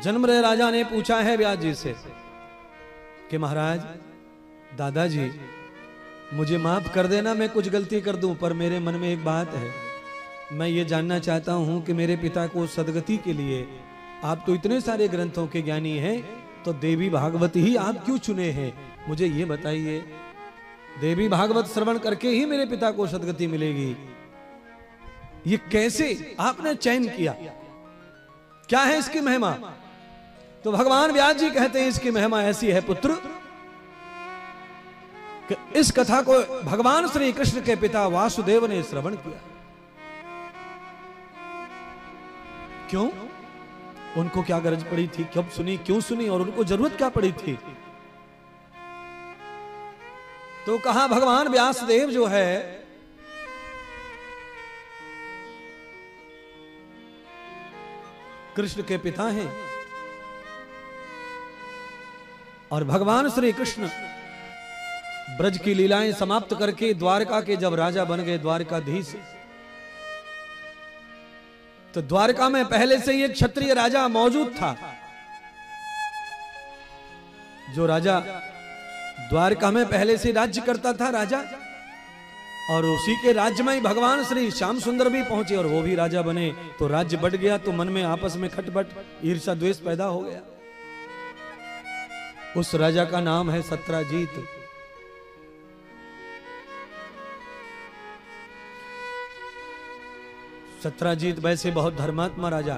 जन्मरय राजा ने पूछा है व्यास जी से कि महाराज, दादाजी मुझे माफ कर देना, मैं कुछ गलती कर दूं, पर मेरे मन में एक बात है। मैं ये जानना चाहता हूं कि मेरे पिता को सदगति के लिए आप तो इतने सारे ग्रंथों के ज्ञानी हैं, तो देवी भागवत ही आप क्यों चुने हैं? मुझे ये बताइए। देवी भागवत श्रवण करके ही मेरे पिता को सदगति मिलेगी, ये कैसे आपने चयन किया? क्या है इसकी महिमा? तो भगवान व्यास जी कहते हैं इसकी महिमा ऐसी है पुत्र कि इस कथा को भगवान श्री कृष्ण के पिता वासुदेव ने श्रवण किया। क्यों? उनको क्या गरज पड़ी थी? कब सुनी, क्यों सुनी, और उनको जरूरत क्या पड़ी थी? तो कहा भगवान व्यासदेव जो है कृष्ण के पिता हैं, और भगवान श्री कृष्ण ब्रज की लीलाएं समाप्त करके द्वारका के जब राजा बन गए, द्वारकाधीश, तो द्वारका में पहले से ही एक क्षत्रिय राजा मौजूद था। जो राजा द्वारका में पहले से राज्य करता था राजा, और उसी के राज्य में ही भगवान श्री श्याम सुंदर भी पहुंचे और वो भी राजा बने। तो राज्य बढ़ गया, तो मन में आपस में खटपट, ईर्ष्या द्वेष पैदा हो गया। उस राजा का नाम है सत्राजीत। सत्राजीत वैसे बहुत धर्मात्मा राजा,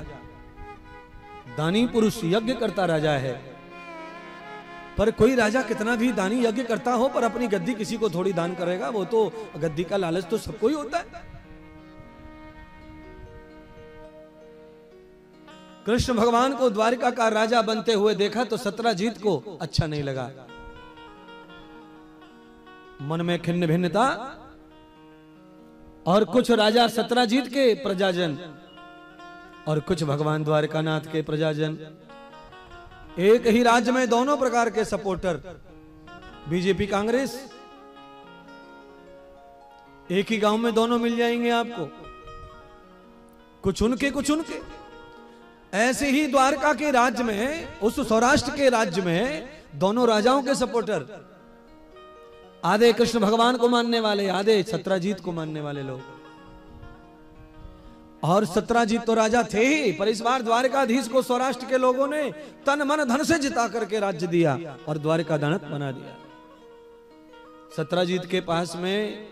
दानी पुरुष, यज्ञ करता राजा है। पर कोई राजा कितना भी दानी यज्ञ करता हो, पर अपनी गद्दी किसी को थोड़ी दान करेगा? वो तो गद्दी का लालच तो सबको ही होता है। कृष्ण भगवान को द्वारिका का राजा बनते हुए देखा तो सत्राजीत को अच्छा नहीं लगा। मन में खिन्न भिन्नता, और कुछ राजा सत्राजीत के प्रजाजन और कुछ भगवान द्वारकानाथ के प्रजाजन, एक ही राज्य में दोनों प्रकार के सपोर्टर, बीजेपी कांग्रेस, एक ही गांव में दोनों मिल जाएंगे आपको, कुछ उनके कुछ उनके। ऐसे ही द्वारका के राज्य में, उस सौराष्ट्र के राज्य में दोनों राजाओं के सपोर्टर, आधे कृष्ण भगवान को मानने वाले, आधे सत्राजीत को मानने वाले लोग। और सत्राजीत तो राजा थे ही, पर इस बार द्वारकाधीश को सौराष्ट्र के लोगों ने तन मन धन से जिता करके राज्य दिया और द्वारका दानत बना दिया। सत्राजीत के पास में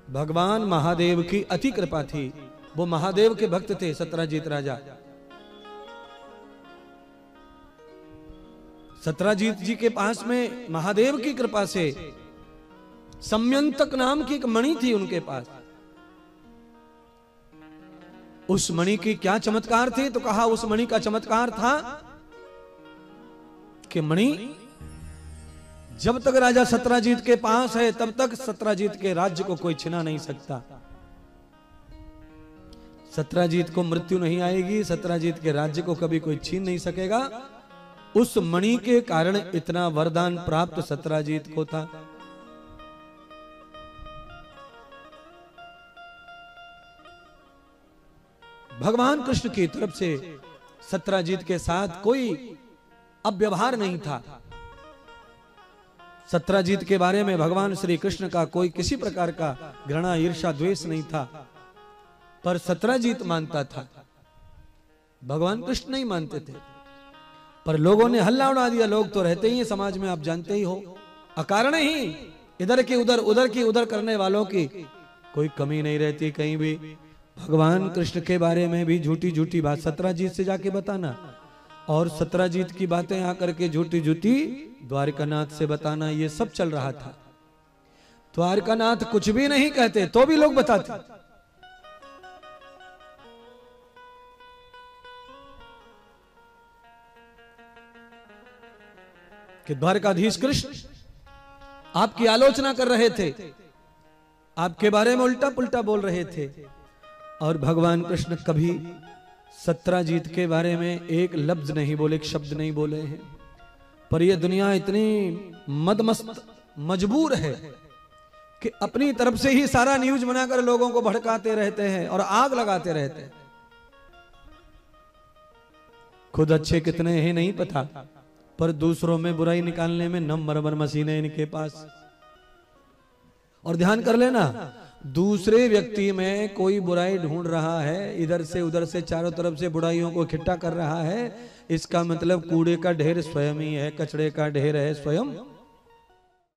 भगवान महादेव की अति कृपा थी, वो महादेव के भक्त थे सत्राजीत राजा। सत्राजीत जी के पास में महादेव की कृपा से सम्यंतक नाम की एक मणि थी उनके पास। उस मणि की क्या चमत्कार थे? तो कहा उस मणि का चमत्कार था कि मणि जब तक राजा सत्राजीत के पास है तब तक सत्राजीत के राज्य को कोई छिना नहीं सकता। सत्राजीत को मृत्यु नहीं आएगी, सत्राजीत के राज्य को कभी कोई छीन नहीं सकेगा। उस मणि के कारण इतना वरदान प्राप्त सत्राजीत को था। भगवान कृष्ण की तरफ से सत्राजीत के साथ कोई अव्यवहार नहीं था। सत्राजीत के बारे में भगवान श्री कृष्ण का कोई किसी प्रकार का घृणा, ईर्ष्या, द्वेष नहीं था, पर सत्राजीत मानता था, भगवान कृष्ण नहीं मानते थे। पर लोगों ने हल्ला उड़ा दिया। लोग तो रहते ही हैं समाज में, आप जानते ही हो, अकारण ही इधर की उधर, उधर की उधर करने वालों की कोई कमी नहीं रहती कहीं भी। भगवान कृष्ण के बारे में भी झूठी झूठी बात सत्राजीत से जाके बताना, और सत्राजीत की बातें आकर के झूठी झूठी द्वारकानाथ से बताना, ये सब चल रहा था। द्वारकानाथ कुछ भी नहीं कहते तो भी लोग बताते। कि द्वारकाधीश कृष्ण आपकी आलोचना कर रहे थे, आपके बारे में उल्टा पुल्टा बोल रहे थे, और भगवान कृष्ण कभी सत्राजीत के बारे में एक लफ्ज नहीं बोले, एक शब्द नहीं बोले हैं। पर यह दुनिया इतनी मदमस्त मजबूर है कि अपनी तरफ से ही सारा न्यूज बनाकर लोगों को भड़काते रहते हैं और आग लगाते रहते हैं। खुद अच्छे कितने हैं नहीं पता, पर दूसरों में बुराई निकालने में नंबर मशीन है इनके पास। और ध्यान कर लेना, दूसरे व्यक्ति में कोई बुराई ढूंढ रहा है, इधर से उधर से चारों तरफ से बुराइयों को इकट्ठा कर रहा है, इसका मतलब कूड़े का ढेर स्वयं ही है, कचड़े का ढेर है स्वयं